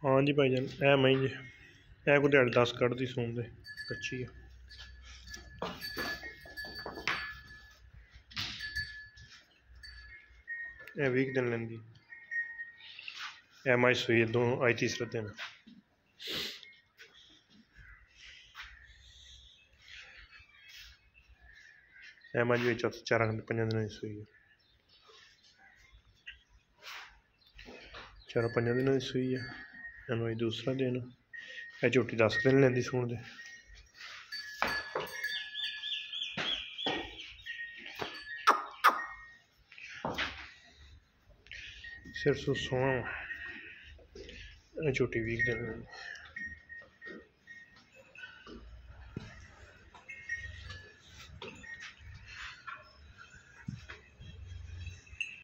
हाँ जी भाईजान, ऐ मई जी ऐ को दिहाड़ी 10 कढ़दी सून दे कच्ची है। ऐ 20 दिन लेंदी। ऐ मई सूई है, 2 आई तीसरा दिन। ऐ मई भी 4-5 दिन की सूई है। 4-5 दिन की सूई है। ऐ मई दूसरा दिन। ऐ झोटी 10 दिन लेंदी सून दे। सिर्फ सोना झोटी 20 दिन।